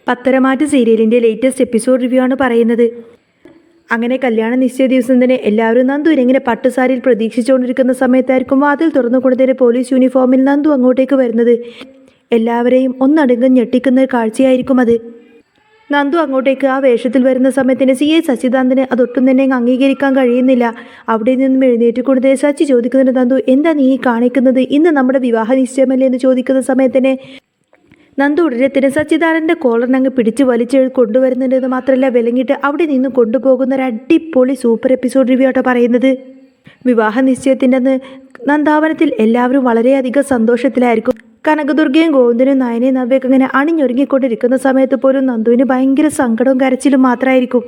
പത്തരമാറ്റ് സീരിയലിൻ്റെ latest episode review ആണ് പറയുന്നത്. അങ്ങനെ കല്യാണ നിശ്ചയ ദിവസം തന്നെ എല്ലാവരും നന്ദുവിനെ ഇങ്ങനെ പട്ടുസാരിയിൽ പ്രതീക്ഷിച്ചുകൊണ്ടിരിക്കുന്ന സമയത്തായിരിക്കും വാതിൽ തുറന്നു കൊടുത്തതിൻ്റെ പോലീസ് യൂണിഫോമിൽ നന്ദു അങ്ങോട്ടേക്ക് വരുന്നത്. എല്ലാവരെയും ഒന്നടങ്കം ഞെട്ടിക്കുന്ന ഒരു കാഴ്ചയായിരിക്കും അത്. നന്ദു അങ്ങോട്ടേക്ക് ആ വേഷത്തിൽ വരുന്ന സമയത്തിന് CI സച്ചിദാനന്ദന് അതൊട്ടും തന്നെ അംഗീകരിക്കാൻ കഴിയുന്നില്ല. അവിടെ നിന്നും എഴുന്നേറ്റ് കൊടുത്തേ സച്ചി ചോദിക്കുന്നുണ്ട്, നന്ദു എന്താ നീ കാണിക്കുന്നത്? ഇന്ന് നമ്മുടെ വിവാഹ നിശ്ചയമല്ലേ എന്ന് ചോദിക്കുന്ന സമയത്തിന് നന്ദു ഉടനെ തന്നെ സച്ചിദാനന്ദൻ്റെ കോളറിനങ്ങ് പിടിച്ച് വലിച്ച് കൊണ്ടുവരുന്നുണ്ടെന്ന് മാത്രമല്ല വിലങ്ങിയിട്ട് അവിടെ നിന്ന് കൊണ്ടുപോകുന്ന ഒരു അടിപൊളി സൂപ്പർ എപ്പിസോഡ് റിവ്യൂ ആട്ടോ പറയുന്നത്. വിവാഹ നിശ്ചയത്തിൻ്റെ അന്ന് നന്ദാവനത്തിൽ എല്ലാവരും വളരെയധികം സന്തോഷത്തിലായിരിക്കും. കനകദുർഗയും ഗോവിന്ദനും നയനയും നവ്യൊക്കെ ഇങ്ങനെ അണിഞ്ഞൊരുങ്ങിക്കൊണ്ടിരിക്കുന്ന സമയത്ത് പോലും നന്ദുവിന് ഭയങ്കര സങ്കടവും കരച്ചിലും മാത്രമായിരിക്കും.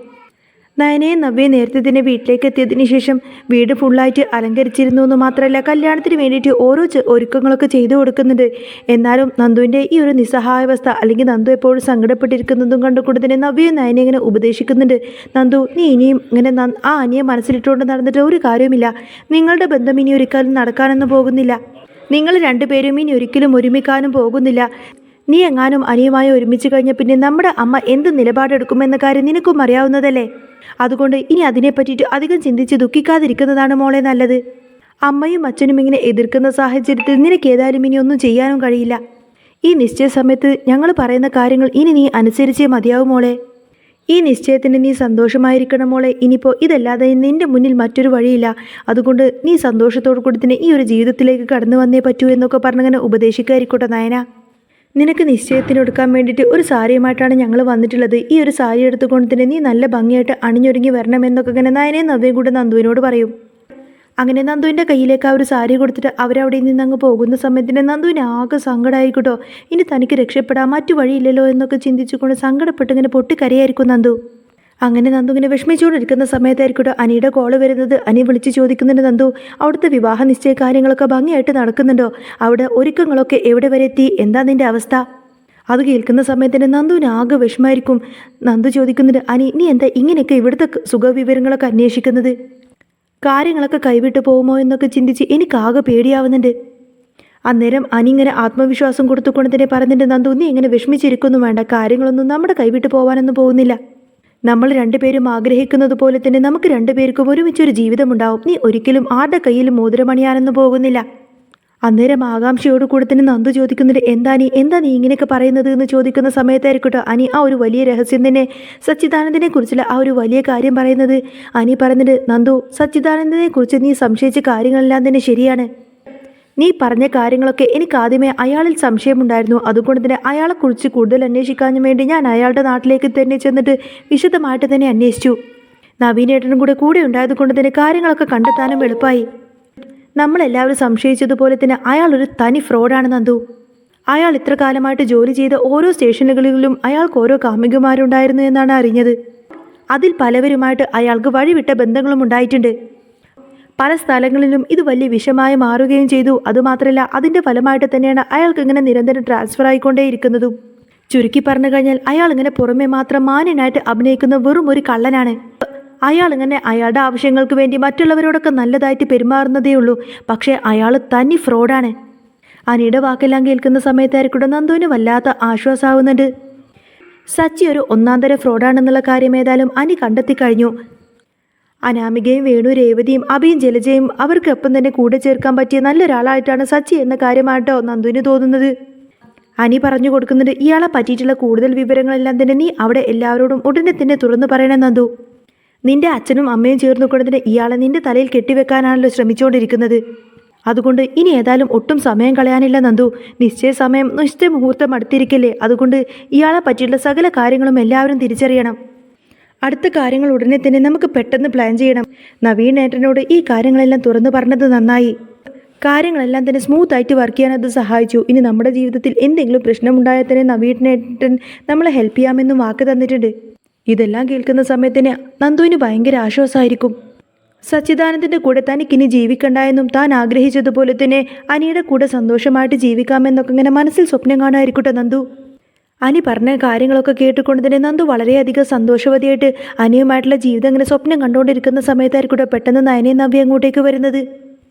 നയനയും നവ്യയും നേരത്തെ തന്നെ വീട്ടിലേക്ക് എത്തിയതിന് ശേഷം വീട് ഫുള്ളായിട്ട് അലങ്കരിച്ചിരുന്നു എന്ന് മാത്രമല്ല കല്യാണത്തിന് വേണ്ടിയിട്ട് ഓരോ ഒരുക്കങ്ങളൊക്കെ ചെയ്തു കൊടുക്കുന്നുണ്ട്. എന്നാലും നന്ദുവിൻ്റെ ഈ ഒരു നിസ്സഹായാവസ്ഥ അല്ലെങ്കിൽ നന്ദു എപ്പോഴും സങ്കടപ്പെട്ടിരിക്കുന്നതും കണ്ടുകൊണ്ട് തന്നെ നവ്യയും നയനയും ഇങ്ങനെ ഉപദേശിക്കുന്നുണ്ട്. നന്ദു, നീ ഇനിയും ഇങ്ങനെ ആ അനിയെ മനസ്സിലിട്ടുകൊണ്ട് നടന്നിട്ട് ഒരു കാര്യവുമില്ല. നിങ്ങളുടെ ബന്ധം ഇനി ഒരിക്കലും നടക്കാനൊന്നും പോകുന്നില്ല. നിങ്ങൾ രണ്ടുപേരും ഇനി ഒരിക്കലും ഒരുമിക്കാനും പോകുന്നില്ല. നീ എങ്ങാനും അനിയുമായി ഒരുമിച്ച് കഴിഞ്ഞ പിന്നെ നമ്മുടെ അമ്മ എന്ത് നിലപാടെടുക്കുമെന്ന കാര്യം നിനക്കും അറിയാവുന്നതല്ലേ. അതുകൊണ്ട് ഇനി അതിനെ പറ്റിയിട്ട് അധികം ചിന്തിച്ച് ദുഃഖിക്കാതിരിക്കുന്നതാണ് മോളെ നല്ലത്. അമ്മയും അച്ഛനും ഇങ്ങനെ എതിർക്കുന്ന സാഹചര്യത്തിൽ നിനക്ക് ഏതായാലും ഇനി ഒന്നും ചെയ്യാനും കഴിയില്ല. ഈ നിശ്ചയ സമയത്ത് ഞങ്ങൾ പറയുന്ന കാര്യങ്ങൾ ഇനി നീ അനുസരിച്ചേ മതിയാവും മോളെ. ഈ നിശ്ചയത്തിന് നീ സന്തോഷമായിരിക്കണം മോളെ. ഇനിയിപ്പോൾ ഇതല്ലാതെ നിൻ്റെ മുന്നിൽ മറ്റൊരു വഴിയില്ല. അതുകൊണ്ട് നീ സന്തോഷത്തോടു കൂടി തന്നെ ഈ ഒരു ജീവിതത്തിലേക്ക് കടന്നു വന്നേ പറ്റൂ എന്നൊക്കെ പറഞ്ഞങ്ങനെ ഉപദേശിക്കായിരിക്കട്ടെ നയന. നിനക്ക് നിശ്ചയത്തിനെടുക്കാൻ വേണ്ടിയിട്ട് ഒരു സാരിയുമായിട്ടാണ് ഞങ്ങൾ വന്നിട്ടുള്ളത്. ഈ ഒരു സാരി എടുത്തുകൊണ്ട് തന്നെ നീ നല്ല ഭംഗിയായിട്ട് അണിഞ്ഞൊരുങ്ങി വരണമെന്നൊക്കെ ഇങ്ങനെ നയനയും നവ്യയും കൂടെ നന്ദുവിനോട് പറയും. അങ്ങനെ നന്ദുവിൻ്റെ കയ്യിലേക്ക് ആ ഒരു സാരി കൊടുത്തിട്ട് അവരവിടെ നിന്ന് അങ്ങ് പോകുന്ന സമയത്തിന് നന്ദുവിന് ആകെ സങ്കടമായിരിക്കട്ടോ. ഇനി തനിക്ക് രക്ഷപ്പെടാൻ മറ്റു വഴിയില്ലല്ലോ എന്നൊക്കെ ചിന്തിച്ചുകൊണ്ട് സങ്കടപ്പെട്ട് ഇങ്ങനെ പൊട്ടിക്കരയായിരിക്കും നന്ദു. അങ്ങനെ നന്ദു ഇങ്ങനെ വിഷമിച്ചുകൊണ്ടിരിക്കുന്ന സമയത്തായിരിക്കട്ടോ അനിയുടെ കോള് വരുന്നത്. അനി വിളിച്ച് ചോദിക്കുന്നുണ്ട്, നന്ദു അവിടുത്തെ വിവാഹ നിശ്ചയ കാര്യങ്ങളൊക്കെ ഭംഗിയായിട്ട് നടക്കുന്നുണ്ടോ? അവിടെ ഒരുക്കങ്ങളൊക്കെ എവിടെ വരെ എത്തി? എന്താ നിൻ്റെ അവസ്ഥ? അത് കേൾക്കുന്ന സമയത്തിന് നന്ദുവിന് ആകെ വിഷമായിരിക്കും. നന്ദു ചോദിക്കുന്നുണ്ട്, അനി നീ എന്താ ഇങ്ങനെയൊക്കെ ഇവിടുത്തെ സുഖവിവരങ്ങളൊക്കെ അന്വേഷിക്കുന്നത്? കാര്യങ്ങളൊക്കെ കൈവിട്ടു പോകുമോ എന്നൊക്കെ ചിന്തിച്ച് എനിക്കാകെ പേടിയാവുന്നുണ്ട്. അന്നേരം അനി ഇങ്ങനെ ആത്മവിശ്വാസം കൊടുത്തുകൊണ്ട് തന്നെ പറഞ്ഞിട്ട്, നന്ദു നീ ഇങ്ങനെ വിഷമിച്ചിരിക്കൊന്നും വേണ്ട. കാര്യങ്ങളൊന്നും നമ്മുടെ കൈവിട്ട് പോകാനൊന്നും പോകുന്നില്ല. നമ്മൾ രണ്ടുപേരും ആഗ്രഹിക്കുന്നത് പോലെ തന്നെ നമുക്ക് രണ്ടുപേർക്കും ഒരുമിച്ചൊരു ജീവിതമുണ്ടാവും. നീ ഒരിക്കലും ആരുടെ കയ്യിലും മോതിരമണിയാനൊന്നും പോകുന്നില്ല. അന്നേരം ആകാംക്ഷയോട് കൂടെ തന്നെ നന്ദു ചോദിക്കുന്നുണ്ട്, എന്താ നീ ഇങ്ങനെയൊക്കെ പറയുന്നത് എന്ന് ചോദിക്കുന്ന സമയത്തായിരിക്കട്ടോ അനി ആ ഒരു വലിയ രഹസ്യം തന്നെ സച്ചിദാനന്ദനെ കുറിച്ചുള്ള ആ ഒരു വലിയ കാര്യം പറയുന്നത്. അനി പറയുന്നുണ്ട്, നന്ദു സച്ചിദാനന്ദനെ കുറിച്ച് നീ സംശയിച്ച കാര്യങ്ങളെല്ലാം തന്നെ ശരിയാണ്. നീ പറഞ്ഞ കാര്യങ്ങളൊക്കെ എനിക്ക് ആദ്യമേ അയാളിൽ സംശയമുണ്ടായിരുന്നു. അതുകൊണ്ട് തന്നെ അയാളെക്കുറിച്ച് കൂടുതൽ അന്വേഷിക്കാനും വേണ്ടി ഞാൻ അയാളുടെ നാട്ടിലേക്ക് തന്നെ ചെന്നിട്ട് വിശദമായിട്ട് തന്നെ അന്വേഷിച്ചു. നവീനേട്ടനും കൂടെ ഉണ്ടായത് കൊണ്ട് തന്നെ കാര്യങ്ങളൊക്കെ കണ്ടെത്താനും എളുപ്പമായി. നമ്മളെല്ലാവരും സംശയിച്ചതുപോലെ തന്നെ അയാൾ ഒരു തനി ഫ്രോഡാണ് നന്ദു. അയാൾ ഇത്ര കാലമായിട്ട് ജോലി ചെയ്ത ഓരോ സ്റ്റേഷനുകളിലും അയാൾക്ക് ഓരോ കാമുകിമാരുണ്ടായിരുന്നു എന്നാണ് അറിഞ്ഞത്. അതിൽ പലവരുമായിട്ട് അയാൾക്ക് വഴിവിട്ട ബന്ധങ്ങളും ഉണ്ടായിട്ടുണ്ട്. പല സ്ഥലങ്ങളിലും ഇത് വലിയ വിഷമായി മാറുകയും ചെയ്തു. അതുമാത്രമല്ല അതിൻ്റെ ഫലമായിട്ട് തന്നെയാണ് അയാൾക്ക് ഇങ്ങനെ നിരന്തരം ട്രാൻസ്ഫർ ആയിക്കൊണ്ടേയിരിക്കുന്നതും. ചുരുക്കി പറഞ്ഞു കഴിഞ്ഞാൽ അയാൾ ഇങ്ങനെ പുറമെ മാത്രം മാന്യനായിട്ട് അഭിനയിക്കുന്ന വെറും ഒരു കള്ളനാണ്. അയാൾ ഇങ്ങനെ അയാളുടെ ആവശ്യങ്ങൾക്ക് വേണ്ടി മറ്റുള്ളവരോടൊക്കെ നല്ലതായിട്ട് പെരുമാറുന്നതേ ഉള്ളൂ. പക്ഷേ അയാൾ തനി ഫ്രോഡാണ്. അനിയുടെ വാക്കെല്ലാം കേൾക്കുന്ന സമയത്തായിരിക്കും നന്ദുവിന് വല്ലാത്ത ആശ്വാസമാവുന്നുണ്ട്. സച്ചി ഒരു ഒന്നാന്തര ഫ്രോഡാണെന്നുള്ള കാര്യം ഏതായാലും അനി കണ്ടെത്തി കഴിഞ്ഞു. അനാമികയും വേണു രേവതിയും അഭിയും ജലജയും അവർക്കൊപ്പം തന്നെ കൂടെ ചേർക്കാൻ പറ്റിയ നല്ലൊരാളായിട്ടാണ് സച്ചി എന്ന കാര്യമായിട്ടോ നന്ദുവിന് തോന്നുന്നത്. അനി പറഞ്ഞു കൊടുക്കുന്നുണ്ട്, ഇയാളെ പറ്റിയിട്ടുള്ള കൂടുതൽ വിവരങ്ങളെല്ലാം തന്നെ നീ അവിടെ എല്ലാവരോടും ഉടനെ തന്നെ തുറന്നു പറയണം നന്ദു. നിന്റെ അച്ഛനും അമ്മയും ചേർന്ന് കൊണ്ടതിന് ഇയാളെ നിന്റെ തലയിൽ കെട്ടിവെക്കാനാണല്ലോ ശ്രമിച്ചുകൊണ്ടിരിക്കുന്നത്. അതുകൊണ്ട് ഇനി ഏതായാലും ഒട്ടും സമയം കളയാനില്ല നന്ദു. നിശ്ചയ മുഹൂർത്തം അടുത്തിരിക്കല്ലേ. അതുകൊണ്ട് ഇയാളെ പറ്റിയുള്ള സകല കാര്യങ്ങളും എല്ലാവരും തിരിച്ചറിയണം. അടുത്ത കാര്യങ്ങൾ ഉടനെ തന്നെ നമുക്ക് പെട്ടെന്ന് പ്ലാൻ ചെയ്യണം. നവീനേട്ടനോട് ഈ കാര്യങ്ങളെല്ലാം തുറന്നു പറഞ്ഞത് നന്നായി. കാര്യങ്ങളെല്ലാം തന്നെ സ്മൂത്തായിട്ട് വർക്ക് ചെയ്യാൻ അത് സഹായിച്ചു. ഇനി നമ്മുടെ ജീവിതത്തിൽ എന്തെങ്കിലും പ്രശ്നമുണ്ടായാൽ തന്നെ നവീനേട്ടൻ നമ്മളെ ഹെൽപ്പ് ചെയ്യാമെന്നും വാക്ക് തന്നിട്ടുണ്ട്. ഇതെല്ലാം കേൾക്കുന്ന സമയത്തിന് നന്ദുവിന് ഭയങ്കര ആശ്വാസമായിരിക്കും. സച്ചിദാനന്ദൻ്റെ കൂടെ തനിക്കിനി ജീവിക്കണ്ടായെന്നും താൻ ആഗ്രഹിച്ചതുപോലെ തന്നെ അനിയുടെ കൂടെ സന്തോഷമായിട്ട് ജീവിക്കാമെന്നൊക്കെ ഇങ്ങനെ മനസ്സിൽ സ്വപ്നം കാണാതിരിക്കട്ടെ നന്ദു. അനി പറഞ്ഞ കാര്യങ്ങളൊക്കെ കേട്ടുകൊണ്ട് തന്നെ നന്ദു വളരെയധികം സന്തോഷവതിയായിട്ട് അനിയുമായിട്ടുള്ള ജീവിതം ഇങ്ങനെ സ്വപ്നം കണ്ടുകൊണ്ടിരിക്കുന്ന സമയത്തായിരിക്കട്ടെ പെട്ടെന്ന് നയനയും നവ്യ അങ്ങോട്ടേക്ക് വരുന്നത്.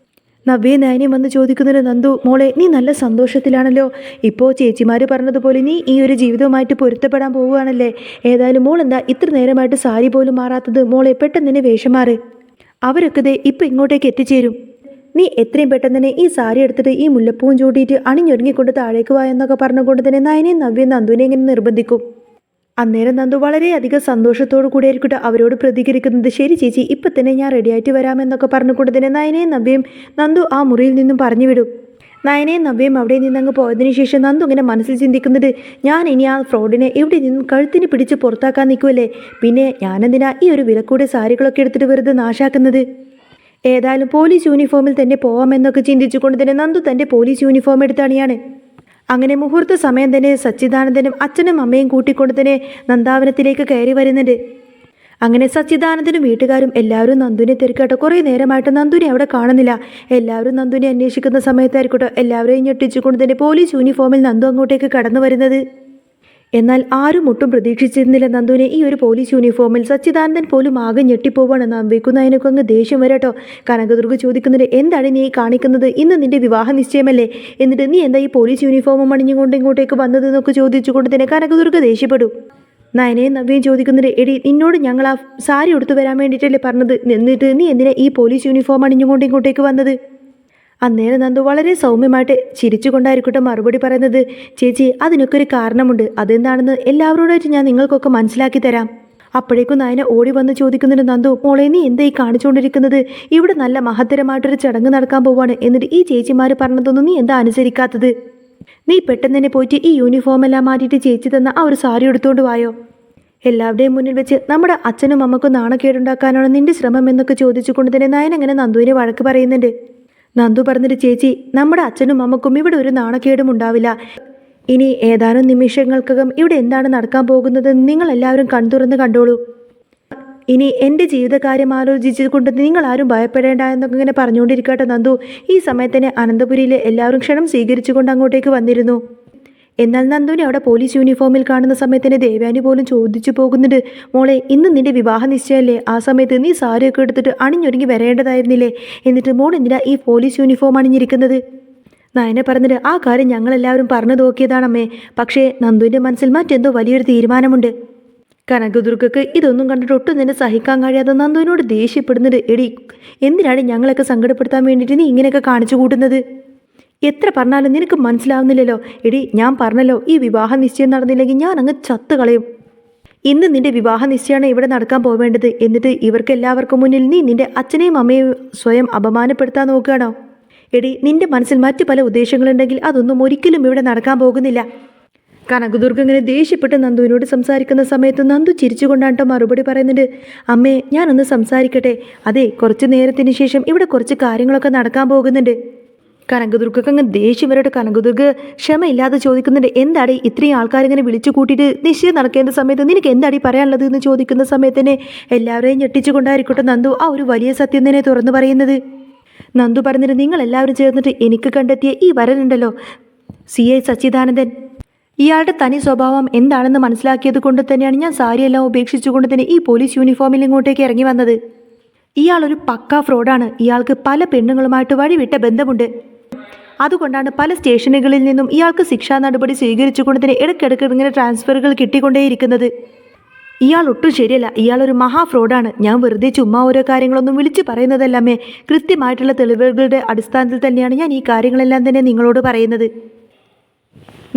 നവ്യയും നയനയും വന്ന് ചോദിക്കുന്നതിന് നന്ദു, മോളെ നീ നല്ല സന്തോഷത്തിലാണല്ലോ. ഇപ്പോൾ ചേച്ചിമാർ പറഞ്ഞതുപോലെ നീ ഈ ഒരു ജീവിതവുമായിട്ട് പൊരുത്തപ്പെടാൻ പോവുകയാണല്ലേ. ഏതായാലും മോൾ എന്താ ഇത്ര നേരമായിട്ട് സാരി പോലും മാറാത്തത്? മോളെ പെട്ടെന്ന് തന്നെ വേഷം മാറ്. അവരൊക്കെ ദേ ഇപ്പം ഇങ്ങോട്ടേക്ക് എത്തിച്ചേരും. നീ എത്രയും പെട്ടെന്ന് തന്നെ ഈ സാരി എടുത്തിട്ട് ഈ മുല്ലപ്പൂവും ചൂണ്ടിയിട്ട് അണിഞ്ഞൊരുങ്ങിക്കൊണ്ട് താഴേക്ക് വാ എന്നൊക്കെ പറഞ്ഞുകൊണ്ട് തന്നെ നയനയും നവ്യയും നന്ദുവിനെ ഇങ്ങനെ നിർബന്ധിക്കും. അന്നേരം നന്ദു വളരെയധികം സന്തോഷത്തോടു കൂടിയായിരിക്കട്ടെ അവരോട് പ്രതികരിക്കുന്നത്. ശരി ചേച്ചി, ഇപ്പം തന്നെ ഞാൻ റെഡിയായിട്ട് വരാമെന്നൊക്കെ പറഞ്ഞുകൊണ്ട് തന്നെ നയനയും നവ്യയും നന്ദു ആ മുറിയിൽ നിന്നും പറഞ്ഞു വിടും. നയനയും നവ്യയും അവിടെ നിന്നങ്ങ് പോയതിനു ശേഷം നന്ദു ഇങ്ങനെ മനസ്സിൽ ചിന്തിക്കുന്നത്, ഞാൻ ഇനി ആ ഫ്രോഡിനെ ഇവിടെ നിന്നും കഴുത്തിന് പിടിച്ച് പുറത്താക്കാൻ നിൽക്കുമല്ലേ, പിന്നെ ഞാനെന്തിനാ ഈ ഒരു വിലക്കൂടെ സാരികളൊക്കെ എടുത്തിട്ട് വെറുതെ നാശാക്കുന്നത്. ഏതായാലും പോലീസ് യൂണിഫോമിൽ തന്നെ പോവാമെന്നൊക്കെ ചിന്തിച്ചുകൊണ്ട് തന്നെ നന്ദു തൻ്റെ പോലീസ് യൂണിഫോം എടുത്തണിയാണ്. അങ്ങനെ മുഹൂർത്ത സമയം തന്നെ സച്ചിദാനന്ദനും അച്ഛനും അമ്മയും കൂട്ടിക്കൊണ്ട് തന്നെ നന്ദാവനത്തിലേക്ക് കയറി വരുന്നുണ്ട്. അങ്ങനെ സച്ചിദാനന്ദനും വീട്ടുകാരും എല്ലാവരും നന്ദുവിനെ തിരക്കട്ടെ. കുറേ നേരമായിട്ട് നന്ദുവിനെ അവിടെ കാണുന്നില്ല. എല്ലാവരും നന്ദുവിനെ അന്വേഷിക്കുന്ന സമയത്തായിരിക്കട്ടെ എല്ലാവരെയും ഞെട്ടിച്ചുകൊണ്ട് തന്നെ പോലീസ് യൂണിഫോമിൽ നന്ദു അങ്ങോട്ടേക്ക് കടന്നു വരുന്നത്. എന്നാൽ ആരും ഒട്ടും പ്രതീക്ഷിച്ചിരുന്നില്ല നന്ദുവിനെ ഈ ഒരു പോലീസ് യൂണിഫോമിൽ. സച്ചിദാനന്ദൻ പോലും ആകെ ഞെട്ടിപ്പോവാണ്. നമ്പിക്കുന്നതിനൊക്കെ അങ്ങ് ദേഷ്യം വരട്ടോ. കനകദുർഗ ചോദിക്കുന്നത്, എന്താണ് നീ കാണിക്കുന്നത്? ഇന്ന് നിന്റെ വിവാഹ നിശ്ചയമല്ലേ, എന്നിട്ട് നീ എന്താ ഈ പോലീസ് യൂണിഫോമും അണിഞ്ഞുകൊണ്ട് ഇങ്ങോട്ടേക്ക് വന്നതെന്നൊക്കെ ചോദിച്ചുകൊണ്ട് തന്നെ കനകദുർഗ ദേഷ്യപ്പെടും. നയനയും നവ്യയും ചോദിക്കുന്നത്, എടി നിന്നോട് ഞങ്ങൾ ആ സാരി എടുത്തു വരാൻ വേണ്ടിയിട്ടല്ലേ പറഞ്ഞത്, എന്നിട്ട് നീ എന്തിനാ ഈ പോലീസ് യൂണിഫോം അണിഞ്ഞുകൊണ്ട് ഇങ്ങോട്ടേക്ക് വന്നത്? അന്നേരം നന്ദു വളരെ സൗമ്യമായിട്ട് ചിരിച്ചുകൊണ്ടായിരിക്കട്ടെ മറുപടി പറയുന്നത്, ചേച്ചി അതിനൊക്കെ ഒരു കാരണമുണ്ട്, അതെന്താണെന്ന് എല്ലാവരോടായിട്ട് ഞാൻ നിങ്ങൾക്കൊക്കെ മനസ്സിലാക്കി തരാം. അപ്പോഴേക്കും നയന ഓടി വന്ന് ചോദിക്കുന്നുണ്ട്, നന്ദു മോളെ നീ എന്തായി കാണിച്ചുകൊണ്ടിരിക്കുന്നത്? ഇവിടെ നല്ല മഹത്തരമായിട്ടൊരു ചടങ്ങ് നടക്കാൻ പോവാണ്, എന്നിട്ട് ഈ ചേച്ചിമാർ പറഞ്ഞതൊന്നും നീ എന്താ അനുസരിക്കാത്തത്? നീ പെട്ടെന്ന് തന്നെ പോയിട്ട് ഈ യൂണിഫോം എല്ലാം മാറ്റിയിട്ട് ചേച്ചി തന്ന ആ ഒരു സാരി എടുത്തുകൊണ്ട് വായോ. എല്ലാവരുടെയും മുന്നിൽ വെച്ച് നമ്മുടെ അച്ഛനും അമ്മക്കും നാണക്കേടുണ്ടാക്കാനാണ് നിന്റെ ശ്രമം എന്നൊക്കെ ചോദിച്ചുകൊണ്ട് തന്നെ നയൻ അങ്ങനെ നന്ദുവിനെ വഴക്ക് പറയുന്നുണ്ട്. നന്ദു പറഞ്ഞിട്ട്, ചേച്ചി നമ്മുടെ അച്ഛനും അമ്മക്കും ഇവിടെ ഒരു നാണക്കേടും ഉണ്ടാവില്ല. ഇനി ഏതാനും നിമിഷങ്ങൾക്കകം ഇവിടെ എന്താണ് നടക്കാൻ പോകുന്നത് നിങ്ങളെല്ലാവരും കൺതുറന്ന് കണ്ടോളൂ. ഇനി എൻ്റെ ജീവിതകാര്യം ആലോചിച്ചുകൊണ്ട് നിങ്ങളാരും ഭയപ്പെടേണ്ട എന്നൊക്കെ ഇങ്ങനെ പറഞ്ഞുകൊണ്ടിരിക്കട്ടെ നന്ദു. ഈ സമയത്തന്നെ അനന്തപുരിയിലെ എല്ലാവരും ക്ഷണം സ്വീകരിച്ചുകൊണ്ട് അങ്ങോട്ടേക്ക് വന്നിരുന്നു. എന്നാൽ നന്ദുവിനെ അവിടെ പോലീസ് യൂണിഫോമിൽ കാണുന്ന സമയത്തിന് ദേവയാനി പോലും ചോദിച്ചു പോകുന്നുണ്ട്, മോളെ ഇന്ന് നിന്റെ വിവാഹ നിശ്ചയമല്ലേ, ആ സമയത്ത് നീ സാരിയൊക്കെ എടുത്തിട്ട് അണിഞ്ഞൊരുങ്ങി വരേണ്ടതായിരുന്നില്ലേ, എന്നിട്ട് മോൾ എന്തിനാ ഈ പോലീസ് യൂണിഫോം അണിഞ്ഞിരിക്കുന്നത്? നയന പറഞ്ഞിട്ട്, ആ കാര്യം ഞങ്ങളെല്ലാവരും പറഞ്ഞു നോക്കിയതാണമ്മേ, പക്ഷേ നന്ദുവിൻ്റെ മനസ്സിൽ മറ്റെന്തോ വലിയൊരു തീരുമാനമുണ്ട്. കനകദുർഗക്ക് ഇതൊന്നും കണ്ടിട്ട് ഒട്ടും തന്നെ സഹിക്കാൻ കഴിയാതെ നന്ദുവിനോട് ദേഷ്യപ്പെടുന്നുണ്ട്, എടി എന്തിനാണ് ഞങ്ങളൊക്കെ സങ്കടപ്പെടുത്താൻ വേണ്ടിയിട്ട് നീ ഇങ്ങനെയൊക്കെ കാണിച്ചു കൂട്ടുന്നത്? എത്ര പറഞ്ഞാലും നിനക്ക് മനസ്സിലാവുന്നില്ലല്ലോ. എടി ഞാൻ പറഞ്ഞല്ലോ, ഈ വിവാഹ നിശ്ചയം നടന്നില്ലെങ്കിൽ ഞാൻ അങ്ങ് ചത്തു കളയും. ഇന്ന് നിന്റെ വിവാഹ നിശ്ചയമാണ് ഇവിടെ നടക്കാൻ പോവേണ്ടത്, എന്നിട്ട് ഇവർക്ക് എല്ലാവർക്കും മുന്നിൽ നീ നിന്റെ അച്ഛനെയും അമ്മയും സ്വയം അപമാനപ്പെടുത്താൻ നോക്കുകയാണോ? എടി നിന്റെ മനസ്സിൽ മറ്റു പല ഉദ്ദേശങ്ങളുണ്ടെങ്കിൽ അതൊന്നും ഒരിക്കലും ഇവിടെ നടക്കാൻ പോകുന്നില്ല. കനകദുർഗ ഇങ്ങനെ ദേഷ്യപ്പെട്ട് നന്ദുവിനോട് സംസാരിക്കുന്ന സമയത്ത് നന്ദു ചിരിച്ചുകൊണ്ടാട്ടോ മറുപടി പറയുന്നുണ്ട്, അമ്മേ ഞാനൊന്ന് സംസാരിക്കട്ടെ. അതെ, കുറച്ച് നേരത്തിന് ശേഷം ഇവിടെ കുറച്ച് കാര്യങ്ങളൊക്കെ നടക്കാൻ പോകുന്നുണ്ട്. കനകദുർഗക്ക് അങ്ങ് ദേഷ്യം വരട്ടെ. കനകദുർഗ ക്ഷമയില്ലാതെ ചോദിക്കുന്നുണ്ട്, എന്താടി ഇത്രയും ആൾക്കാരിങ്ങനെ വിളിച്ചു കൂട്ടിയിട്ട് നിശ്ചയം നടക്കേണ്ട സമയത്ത് നിനക്ക് എന്താടി പറയാനുള്ളത് എന്ന് ചോദിക്കുന്ന സമയത്ത് തന്നെ എല്ലാവരെയും ഞെട്ടിച്ചുകൊണ്ടായിരിക്കട്ടെ നന്ദു ആ ഒരു വലിയ സത്യം തന്നെ തുറന്നു പറയുന്നത്. നന്ദു പറഞ്ഞിട്ട്, നിങ്ങളെല്ലാവരും ചേർന്നിട്ട് എനിക്ക് കണ്ടെത്തിയ ഈ വരനുണ്ടല്ലോ CI സച്ചിദാനന്ദൻ, ഇയാളുടെ തനി സ്വഭാവം എന്താണെന്ന് മനസ്സിലാക്കിയത് കൊണ്ട് തന്നെയാണ് ഞാൻ സാരിയെല്ലാം ഉപേക്ഷിച്ചുകൊണ്ട് തന്നെ ഈ പോലീസ് യൂണിഫോമിൽ ഇങ്ങോട്ടേക്ക് ഇറങ്ങി വന്നത്. ഇയാളൊരു പക്കാ ഫ്രോഡാണ്. ഇയാൾക്ക് പല പെണ്ണുങ്ങളുമായിട്ട് വഴിവിട്ട ബന്ധമുണ്ട്. അതുകൊണ്ടാണ് പല സ്റ്റേഷനുകളിൽ നിന്നും ഇയാൾക്ക് ശിക്ഷാ നടപടി സ്വീകരിച്ചുകൊണ്ട് തന്നെ ഇടയ്ക്കിടയ്ക്ക് ഇങ്ങനെ ട്രാൻസ്ഫറുകൾ കിട്ടിക്കൊണ്ടേയിരിക്കുന്നത്. ഇയാൾ ഒട്ടും ശരിയല്ല, ഇയാളൊരു മഹാ ഫ്രോഡാണ്. ഞാൻ വെറുതെ ചുമ്മാ ഓരോ കാര്യങ്ങളൊന്നും വിളിച്ചു പറയുന്നതല്ലമ്മേ, കൃത്യമായിട്ടുള്ള തെളിവുകളുടെ അടിസ്ഥാനത്തിൽ തന്നെയാണ് ഞാൻ ഈ കാര്യങ്ങളെല്ലാം തന്നെ നിങ്ങളോട് പറയുന്നത്.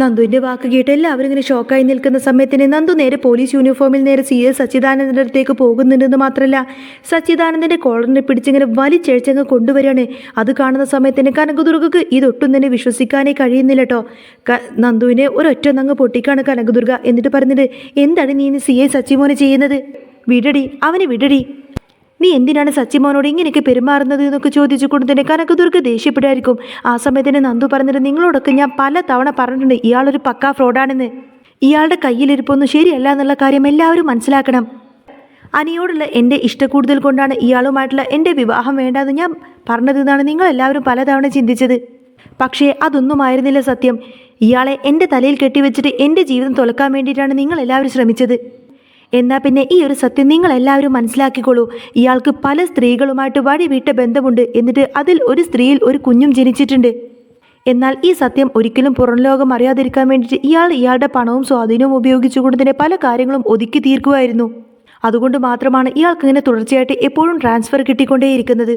നന്ദുവിൻ്റെ വാക്ക് കേട്ട് എല്ലാവരും ഇങ്ങനെ ഷോക്കായി നിൽക്കുന്ന സമയത്തിന് നന്ദു നേരെ പോലീസ് യൂണിഫോമിൽ നേരെ CI സച്ചിദാനന്ദൻ്റെ അടുത്തേക്ക് പോകുന്നുണ്ടെന്ന് മാത്രമല്ല സച്ചിദാനന്ദൻ്റെ കോളറിനെ പിടിച്ചിങ്ങനെ വലിച്ചഴിച്ചങ്ങ് കൊണ്ടുവരികയാണ്. അത് കാണുന്ന സമയത്തിന് കനകദുർഗക്ക് ഇതൊട്ടും തന്നെ വിശ്വസിക്കാനേ കഴിയുന്നില്ല കേട്ടോ. നന്ദുവിനെ ഒരൊറ്റ നങ്ങ് പൊട്ടിക്കാണ് കനകദുർഗ. എന്നിട്ട് പറഞ്ഞിട്ട്, എന്താണ് നീ CI സച്ചിമോനെ ചെയ്യുന്നത്? വിടടി, അവനെ വിടടി, നീ എന്തിനാണ് സച്ചിമോനോട് ഇങ്ങനെയൊക്കെ പെരുമാറുന്നത് എന്നൊക്കെ ചോദിച്ചുകൊണ്ട് തന്നെ കനകദുർഗ ദേഷ്യപ്പെടായിരിക്കും. ആ സമയത്തിന് നന്ദു പറഞ്ഞിട്ട്, നിങ്ങളോടൊക്കെ ഞാൻ പല തവണ പറഞ്ഞിട്ടുണ്ട് ഇയാളൊരു പക്കാ ഫ്രോഡാണെന്ന്. ഇയാളുടെ കയ്യിലിരിപ്പൊന്നും ശരിയല്ല എന്നുള്ള കാര്യം എല്ലാവരും മനസ്സിലാക്കണം. അനിയോടുള്ള എൻ്റെ ഇഷ്ടക്കൂടുതൽ കൊണ്ടാണ് ഇയാളുമായിട്ടുള്ള എൻ്റെ വിവാഹം വേണ്ടെന്ന് ഞാൻ പറഞ്ഞതെന്നാണ് നിങ്ങളെല്ലാവരും പലതവണ ചിന്തിച്ചത്. പക്ഷേ അതൊന്നും ആയിരുന്നില്ല സത്യം. ഇയാളെ എൻ്റെ തലയിൽ കെട്ടിവെച്ചിട്ട് എൻ്റെ ജീവിതം തുലക്കാൻ വേണ്ടിയിട്ടാണ് നിങ്ങളെല്ലാവരും ശ്രമിച്ചത്. എന്നാൽ പിന്നെ ഈ ഒരു സത്യം നിങ്ങളെല്ലാവരും മനസ്സിലാക്കിക്കോളൂ. ഇയാൾക്ക് പല സ്ത്രീകളുമായിട്ട് വഴിവിട്ട ബന്ധമുണ്ട്. എന്നിട്ട് അതിൽ ഒരു സ്ത്രീയിൽ ഒരു കുഞ്ഞും ജനിച്ചിട്ടുണ്ട്. എന്നാൽ ഈ സത്യം ഒരിക്കലും പുറം ലോകം അറിയാതിരിക്കാൻ വേണ്ടിയിട്ട് ഇയാളുടെ പണവും സ്വാധീനവും ഉപയോഗിച്ചുകൊണ്ട് തന്നെ പല കാര്യങ്ങളും ഒതുക്കി തീർക്കുമായിരുന്നു. അതുകൊണ്ട് മാത്രമാണ് ഇയാൾക്കിങ്ങനെ തുടർച്ചയായിട്ട് എപ്പോഴും ട്രാൻസ്ഫർ കിട്ടിക്കൊണ്ടേയിരിക്കുന്നത്.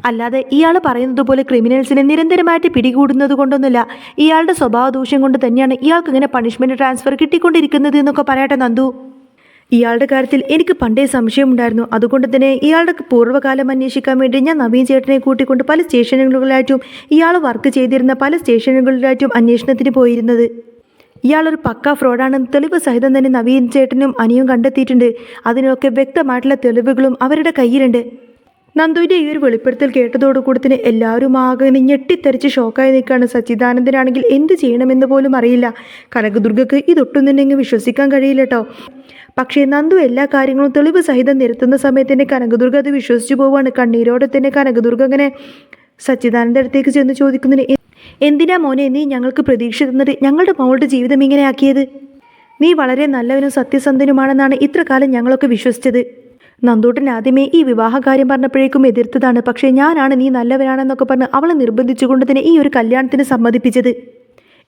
അല്ലാതെ ഇയാൾ പറയുന്നത് പോലെ ക്രിമിനൽസിനെ നിരന്തരമായിട്ട് പിടികൂടുന്നത് കൊണ്ടൊന്നുമില്ല. ഇയാളുടെ സ്വഭാവ ദൂഷ്യം കൊണ്ട് തന്നെയാണ് ഇയാൾക്കിങ്ങനെ പണിഷ്മെൻറ്റ് ട്രാൻസ്ഫർ കിട്ടിക്കൊണ്ടിരിക്കുന്നത് എന്നൊക്കെ പറയട്ടെ നന്ദു. ഇയാളുടെ കാര്യത്തിൽ എനിക്ക് പണ്ടേ സംശയമുണ്ടായിരുന്നു. അതുകൊണ്ട് തന്നെ ഇയാളുടെ പൂർവ്വകാലം അന്വേഷിക്കാൻ വേണ്ടി ഞാൻ നവീൻ ചേട്ടനെ കൂട്ടിക്കൊണ്ട് പല സ്റ്റേഷനുകളിലായിട്ടും ഇയാൾ വർക്ക് ചെയ്തിരുന്ന പല സ്റ്റേഷനുകളിലായിട്ടും അന്വേഷണത്തിന് പോയിരുന്നത്. ഇയാളൊരു പക്ക ഫ്രോഡാണെന്ന് തെളിവ് സഹിതം തന്നെ നവീൻ ചേട്ടനും അനിയും കണ്ടെത്തിയിട്ടുണ്ട്. അതിനൊക്കെ വ്യക്തമായിട്ടുള്ള തെളിവുകളും അവരുടെ കയ്യിലുണ്ട്. നന്ദുവിൻ്റെ ഈ ഒരു വെളിപ്പെടുത്തൽ കേട്ടതോടുകൂടി തന്നെ എല്ലാവരും ആകെ ഞെട്ടിത്തെറിച്ച് ഷോക്കായി നിൽക്കുകയാണ്. സച്ചിദാനന്ദനാണെങ്കിൽ എന്ത് ചെയ്യണമെന്ന് പോലും അറിയില്ല. കനകദുർഗക്ക് ഇതൊട്ടും തന്നെ ഇങ്ങ് വിശ്വസിക്കാൻ കഴിയില്ല കേട്ടോ. പക്ഷേ നന്ദു എല്ലാ കാര്യങ്ങളും തെളിവ് സഹിതം നിരത്തുന്ന സമയത്ത് തന്നെ കനകദുർഗ അത് വിശ്വസിച്ചു പോവാണ്. കണ്ണീരോടെ തന്നെ കനകദുർഗ അങ്ങനെ സച്ചിദാനന്ദൻ്റെ അടുത്തേക്ക് ചെന്ന് ചോദിക്കുന്നതിന്, എന്തിനാ മോനെ നീ ഞങ്ങൾക്ക് പ്രതീക്ഷ തന്നിട്ട് ഞങ്ങളുടെ മോളുടെ ജീവിതം ഇങ്ങനെ ആക്കിയത്? നീ വളരെ നല്ലവനും സത്യസന്ധനുമാണെന്നാണ് ഇത്ര കാലം ഞങ്ങളൊക്കെ വിശ്വസിച്ചത്. നന്ദൂട്ടൻ ആദ്യമേ ഈ വിവാഹ കാര്യം പറഞ്ഞപ്പോഴേക്കും എതിർത്തതാണ്. പക്ഷേ ഞാനാണ് നീ നല്ലവനാണെന്നൊക്കെ പറഞ്ഞ് അവളെ നിർബന്ധിച്ചുകൊണ്ട് തന്നെ ഈ ഒരു കല്യാണത്തിന് സമ്മതിപ്പിച്ചത്.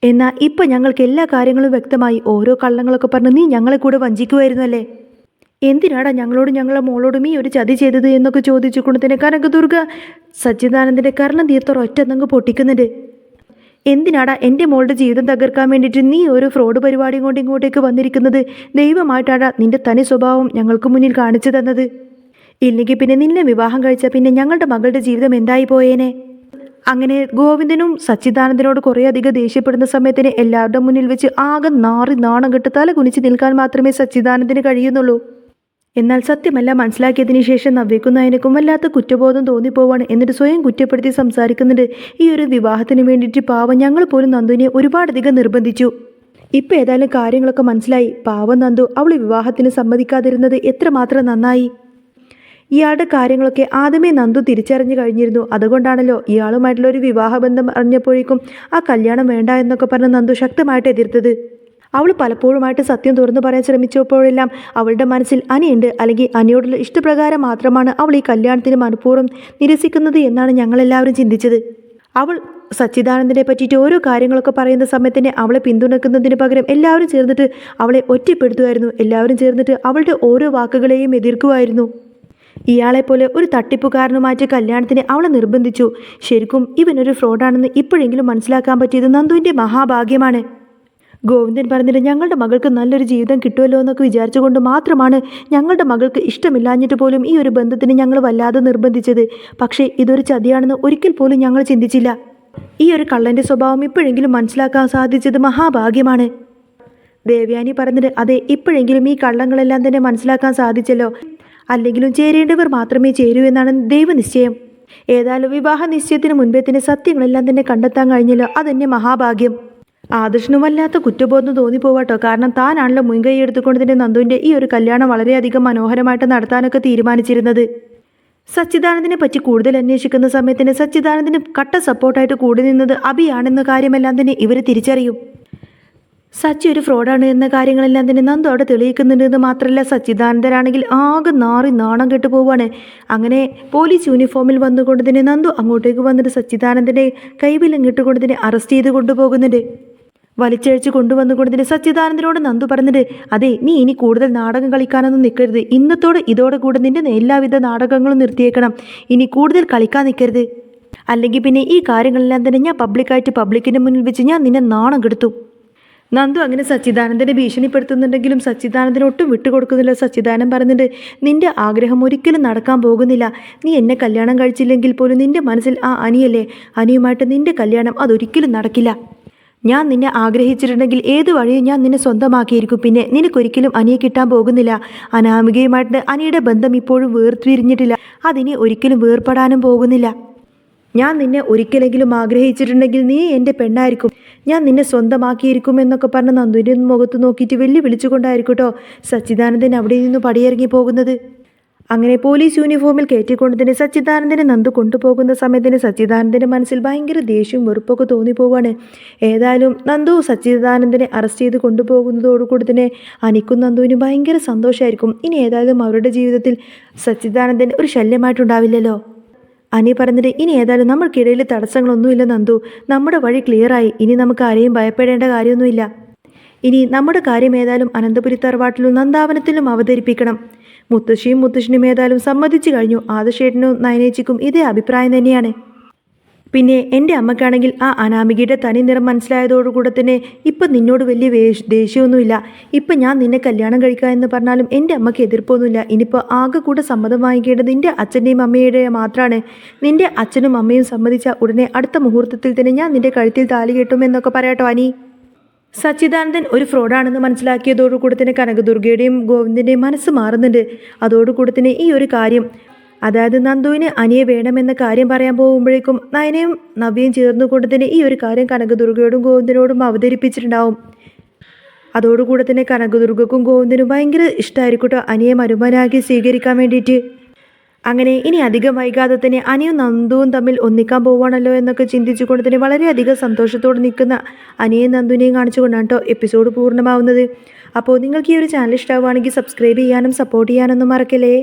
എന്നാൽ ഇപ്പം ഞങ്ങൾക്ക് എല്ലാ കാര്യങ്ങളും വ്യക്തമായി. ഓരോ കള്ളങ്ങളൊക്കെ പറഞ്ഞ് നീ ഞങ്ങളെ കൂടെ വഞ്ചിക്കുമായിരുന്നു അല്ലേ? എന്തിനാടാ ഞങ്ങളുടെ മോളോടും ഈ ഒരു ചതി ചെയ്തത് എന്നൊക്കെ ചോദിച്ചുകൊണ്ട് തന്നെ കനകദുർഗ സച്ചിദാനന്ദൻ്റെ കർണം തീർത്ത ഒറ്റന്നങ്ങ് പൊട്ടിക്കുന്നുണ്ട്. എന്തിനാടാ എൻ്റെ മോളുടെ ജീവിതം തകർക്കാൻ വേണ്ടിയിട്ട് നീ ഒരു ഫ്രോഡ് പരിപാടിയും കൊണ്ട് ഇങ്ങോട്ടേക്ക് വന്നിരിക്കുന്നത്? ദൈവമായിട്ടാടാ നിൻ്റെ തനി സ്വഭാവം ഞങ്ങൾക്ക് മുന്നിൽ കാണിച്ചു തന്നത്. ഇല്ലെങ്കിൽ പിന്നെ നിന്നെ വിവാഹം കഴിച്ചാൽ പിന്നെ ഞങ്ങളുടെ മകളുടെ ജീവിതം എന്തായി പോയേനെ? അങ്ങനെ ഗോവിന്ദനും സച്ചിദാനന്ദനോട് കുറേയധികം ദേഷ്യപ്പെടുന്ന സമയത്തിന് എല്ലാവരുടെ മുന്നിൽ വെച്ച് ആകെ നാണം കെട്ട് തല കുനിച്ച് നിൽക്കാൻ മാത്രമേ സച്ചിദാനന്ദന് കഴിയുന്നുള്ളൂ. എന്നാൽ സത്യമെല്ലാം മനസ്സിലാക്കിയതിന് ശേഷം നവ്യക്കും നയനക്കും വല്ലാത്ത കുറ്റബോധം തോന്നിപ്പോവാണ്. എന്നിട്ട് സ്വയം കുറ്റപ്പെടുത്തി സംസാരിക്കുന്നുണ്ട്. ഈ ഒരു വിവാഹത്തിന് വേണ്ടിയിട്ട് പാവം ഞങ്ങൾ പോലും നന്ദുവിനെ ഒരുപാടധികം നിർബന്ധിച്ചു. ഇപ്പം ഏതായാലും കാര്യങ്ങളൊക്കെ മനസ്സിലായി. പാവം നന്ദു അവൾ വിവാഹത്തിന് സമ്മതിക്കാതിരുന്നത് എത്രമാത്രം നന്നായി. ഇയാളുടെ കാര്യങ്ങളൊക്കെ ആദ്യമേ നന്ദു തിരിച്ചറിഞ്ഞു കഴിഞ്ഞിരുന്നു. അതുകൊണ്ടാണല്ലോ ഇയാളുമായിട്ടുള്ള ഒരു വിവാഹബന്ധം അറിഞ്ഞപ്പോഴേക്കും ആ കല്യാണം വേണ്ട എന്നൊക്കെ പറഞ്ഞ് നന്ദു ശക്തമായിട്ട് എതിർത്തത്. അവൾ പലപ്പോഴുമായിട്ട് സത്യം തുറന്നു പറയാൻ ശ്രമിച്ചപ്പോഴെല്ലാം അവളുടെ മനസ്സിൽ അനിയുണ്ട്, അല്ലെങ്കിൽ അനിയോടുള്ള ഇഷ്ടപ്രകാരം മാത്രമാണ് അവൾ ഈ കല്യാണത്തിന് മനഃപൂർവ്വം നിരസിക്കുന്നത് എന്നാണ് ഞങ്ങളെല്ലാവരും ചിന്തിച്ചത്. അവൾ സച്ചിദാനന്ദനെ പറ്റിയിട്ട് ഓരോ കാര്യങ്ങളൊക്കെ പറയുന്ന സമയത്തന്നെ അവളെ പിന്തുണക്കുന്നതിന് പകരം എല്ലാവരും ചേർന്നിട്ട് അവളെ ഒറ്റപ്പെടുത്തുമായിരുന്നു. എല്ലാവരും ചേർന്നിട്ട് അവളുടെ ഓരോ വാക്കുകളെയും എതിർക്കുമായിരുന്നു. ഇയാളെപ്പോലെ ഒരു തട്ടിപ്പുകാരനുമായിട്ട് കല്യാണത്തിന് അവളെ നിർബന്ധിച്ചു. ശരിക്കും ഇവനൊരു ഫ്രോഡാണെന്ന് ഇപ്പോഴെങ്കിലും മനസ്സിലാക്കാൻ പറ്റിയത് നന്ദുവിൻ്റെ മഹാഭാഗ്യമാണ്. ഗോവിന്ദൻ പറഞ്ഞിട്ട് ഞങ്ങളുടെ മകൾക്ക് നല്ലൊരു ജീവിതം കിട്ടുമല്ലോ എന്നൊക്കെ വിചാരിച്ചുകൊണ്ട് മാത്രമാണ് ഞങ്ങളുടെ മകൾക്ക് ഇഷ്ടമില്ലാഞ്ഞിട്ട് പോലും ഈ ഒരു ബന്ധത്തിന് ഞങ്ങൾ വല്ലാതെ നിർബന്ധിച്ചത്. പക്ഷേ ഇതൊരു ചതിയാണെന്ന് ഒരിക്കൽ പോലും ഞങ്ങൾ ചിന്തിച്ചില്ല. ഈ ഒരു കള്ളൻ്റെ സ്വഭാവം ഇപ്പോഴെങ്കിലും മനസ്സിലാക്കാൻ സാധിച്ചത് മഹാഭാഗ്യമാണ്. ദേവയാനി പറഞ്ഞിട്ട്, അതെ, ഇപ്പോഴെങ്കിലും ഈ കള്ളങ്ങളെല്ലാം തന്നെ മനസ്സിലാക്കാൻ സാധിച്ചല്ലോ. അല്ലെങ്കിലും ചേരേണ്ടവർ മാത്രമേ ചേരൂ എന്നാണ് ദൈവനിശ്ചയം. ഏതായാലും വിവാഹ നിശ്ചയത്തിന് മുൻപേ തന്നെ സത്യങ്ങളെല്ലാം തന്നെ കണ്ടെത്താൻ കഴിഞ്ഞല്ലോ. അതെന്നെ മഹാഭാഗ്യം. ആദർശനും വല്ലാത്ത കുറ്റബോധം തോന്നിപ്പോവാട്ടോ. കാരണം താനാണല്ലോ മുൻകൈ എടുത്തുകൊണ്ട് തന്നെ നന്ദുവിൻ്റെ ഈ ഒരു കല്യാണം വളരെയധികം മനോഹരമായിട്ട് നടത്താനൊക്കെ തീരുമാനിച്ചിരുന്നത്. സച്ചിദാനന്ദനെ പറ്റി കൂടുതൽ അന്വേഷിക്കുന്ന സമയത്തിന് സച്ചിദാനന്ദന് കട്ട സപ്പോർട്ടായിട്ട് കൂടി നിന്നത് അഭിയാണെന്ന കാര്യമെല്ലാം തന്നെ ഇവർ തിരിച്ചറിയും. സച്ചി ഒരു ഫ്രോഡാണ് എന്ന കാര്യങ്ങളെല്ലാം തന്നെ നന്ദു അവിടെ തെളിയിക്കുന്നുണ്ടെന്ന് മാത്രമല്ല, സച്ചിദാനന്ദനാണെങ്കിൽ ആകെ നാണം കെട്ടു പോവാണ്. അങ്ങനെ പോലീസ് യൂണിഫോമിൽ വന്നുകൊണ്ട് തന്നെ നന്ദു അങ്ങോട്ടേക്ക് വന്നിട്ട് സച്ചിദാനന്ദൻ്റെ കൈവിലങ്ങിട്ടുകൊണ്ട് തന്നെ അറസ്റ്റ് ചെയ്ത് കൊണ്ടുപോകുന്നുണ്ട്. വലിച്ചഴിച്ച് കൊണ്ടുവന്നുകൊണ്ട് തന്നെ സച്ചിദാനന്ദനോട് നന്ദു പറഞ്ഞിട്ട്, അതെ, നീ ഇനി കൂടുതൽ നാടകം കളിക്കാനൊന്നും നിൽക്കരുത്. ഇതോടെ കൂടെ നിന്റെ എല്ലാവിധ നാടകങ്ങളും നിർത്തിയേക്കണം. ഇനി കൂടുതൽ കളിക്കാൻ നിൽക്കരുത്. അല്ലെങ്കിൽ പിന്നെ ഈ കാര്യങ്ങളെല്ലാം തന്നെ ഞാൻ പബ്ലിക്കിൻ്റെ മുന്നിൽ വെച്ച് ഞാൻ നിന്നെ നാണം കെടുത്തും. നന്ദു അങ്ങനെ സച്ചിദാനന്ദനെ ഭീഷണിപ്പെടുത്തുന്നുണ്ടെങ്കിലും സച്ചിദാനന്ദന് ഒട്ടും വിട്ടുകൊടുക്കുന്നില്ല. സച്ചിദാനന്ദൻ പറഞ്ഞിട്ട്, നിന്റെ ആഗ്രഹം ഒരിക്കലും നടക്കാൻ പോകുന്നില്ല. നീ എന്നെ കല്യാണം കഴിച്ചില്ലെങ്കിൽ പോലും നിന്റെ മനസ്സിൽ ആ അനിയല്ലേ, അനിയുമായിട്ട് നിന്റെ കല്യാണം അതൊരിക്കലും നടക്കില്ല. ഞാൻ നിന്നെ ആഗ്രഹിച്ചിട്ടുണ്ടെങ്കിൽ ഏത് വഴിയും ഞാൻ നിന്നെ സ്വന്തമാക്കിയിരിക്കും. പിന്നെ നിനക്കൊരിക്കലും അനിയെ കിട്ടാൻ പോകുന്നില്ല. അനാമികയുമായിട്ട് അനിയുടെ ബന്ധം ഇപ്പോഴും വേർതിരിഞ്ഞിട്ടില്ല. അതിനെ ഒരിക്കലും വേർപെടാനും പോകുന്നില്ല. ഞാൻ നിന്നെ ഒരിക്കലെങ്കിലും ആഗ്രഹിച്ചിട്ടുണ്ടെങ്കിൽ നീ എൻ്റെ പെണ്ണായിരിക്കും. ഞാൻ നിന്നെ സ്വന്തമാക്കിയിരിക്കും എന്നൊക്കെ പറഞ്ഞ് നന്ദുവിൻ്റെ മുഖത്ത് നോക്കിയിട്ട് വിളിച്ചുകൊണ്ടായിരിക്കും കേട്ടോ സച്ചിദാനന്ദൻ അവിടെ നിന്ന് പടിയിറങ്ങി പോകുന്നത്. അങ്ങനെ പോലീസ് യൂണിഫോമിൽ കയറ്റിക്കൊണ്ട് തന്നെ സച്ചിദാനന്ദനെ നന്ദു കൊണ്ടുപോകുന്ന സമയത്തിന് സച്ചിദാനന്ദൻ്റെ മനസ്സിൽ ഭയങ്കര ദേഷ്യവും വെറുപ്പൊക്കെ തോന്നിപ്പോവാണ്. ഏതായാലും നന്ദു സച്ചിദാനന്ദനെ അറസ്റ്റ് ചെയ്ത് കൊണ്ടുപോകുന്നതോടുകൂടി തന്നെ അനിക്കും നന്ദുവിനും ഭയങ്കര സന്തോഷമായിരിക്കും. ഇനി ഏതായാലും അവരുടെ ജീവിതത്തിൽ സച്ചിദാനന്ദൻ ഒരു ശല്യമായിട്ടുണ്ടാവില്ലല്ലോ. അനി പറഞ്ഞിട്ട് ഇനി ഏതായാലും നമ്മൾക്കിടയിൽ തടസ്സങ്ങളൊന്നുമില്ല നന്ദു, നമ്മുടെ വഴി ക്ലിയറായി, ഇനി നമുക്ക് ആരെയും ഭയപ്പെടേണ്ട കാര്യമൊന്നുമില്ല. ഇനി നമ്മുടെ കാര്യം ഏതായാലും അനന്തപുരി തറവാട്ടിലും നന്ദാവനത്തിലും അവതരിപ്പിക്കണം. മുത്തശ്ശിയും മുത്തശ്ശനും ഏതായാലും സമ്മതിച്ചു കഴിഞ്ഞു. ആദർശേട്ടനും നയനേച്ചിക്കും ഇതേ അഭിപ്രായം തന്നെയാണ്. പിന്നെ എൻ്റെ അമ്മക്കാണെങ്കിൽ ആ അനാമികയുടെ തനി നിറം മനസ്സിലായതോടുകൂടെ തന്നെ ഇപ്പം നിന്നോട് വലിയ ദേഷ്യമൊന്നുമില്ല. ഇപ്പം ഞാൻ നിന്നെ കല്യാണം കഴിക്കുക എന്ന് പറഞ്ഞാലും എൻ്റെ അമ്മയ്ക്ക് എതിർപ്പൊന്നുമില്ല. ഇനിയിപ്പോൾ ആകെ കൂടെ സമ്മതം വാങ്ങിക്കേണ്ടത് നിൻ്റെ അച്ഛൻ്റെയും അമ്മയുടെയും മാത്രമാണ്. നിൻ്റെ അച്ഛനും അമ്മയും സമ്മതിച്ച ഉടനെ അടുത്ത മുഹൂർത്തത്തിൽ തന്നെ ഞാൻ നിൻ്റെ കഴുത്തിൽ താലി കെട്ടും എന്നൊക്കെ പറയാട്ടോ അനി. സച്ചിദാനന്ദൻ ഒരു ഫ്രോഡാണെന്ന് മനസ്സിലാക്കിയതോടുകൂടി തന്നെ കനകദുർഗയുടെയും ഗോവിന്ദൻ്റെയും മനസ്സ് മാറുന്നുണ്ട്. അതോടുകൂടി തന്നെ ഈ ഒരു കാര്യം, അതായത് നന്ദുവിന് അനിയെ വേണമെന്ന കാര്യം പറയാൻ പോകുമ്പോഴേക്കും നയനയും നവ്യയും ചേർന്നുകൊണ്ട് തന്നെ ഈ ഒരു കാര്യം കനകദുർഗയോടും ഗോവിന്ദനോടും അവതരിപ്പിച്ചിട്ടുണ്ടാവും. അതോടുകൂടി തന്നെ കനകദുർഗക്കും ഗോവിന്ദനും ഭയങ്കര ഇഷ്ടമായിരിക്കട്ടോ അനിയെ മരുമനാക്കി സ്വീകരിക്കാൻ വേണ്ടിയിട്ട്. അങ്ങനെ ഇനി അധികം വൈകാതെ തന്നെ അനിയും നന്ദുവും തമ്മിൽ ഒന്നിക്കാൻ പോവുകയാണല്ലോ എന്നൊക്കെ ചിന്തിച്ചുകൊണ്ട് തന്നെ വളരെയധികം സന്തോഷത്തോടെ നിൽക്കുന്ന അനിയെയും നന്ദുവിനെയും കാണിച്ചുകൊണ്ടാണ് കേട്ടോ എപ്പിസോഡ് പൂർണ്ണമാവുന്നത്. അപ്പോൾ നിങ്ങൾക്ക് ഈ ഒരു ചാനൽ ഇഷ്ടമാവുകയാണെങ്കിൽ സബ്സ്ക്രൈബ് ചെയ്യാനും സപ്പോർട്ട് ചെയ്യാനൊന്നും മറക്കല്ലേ.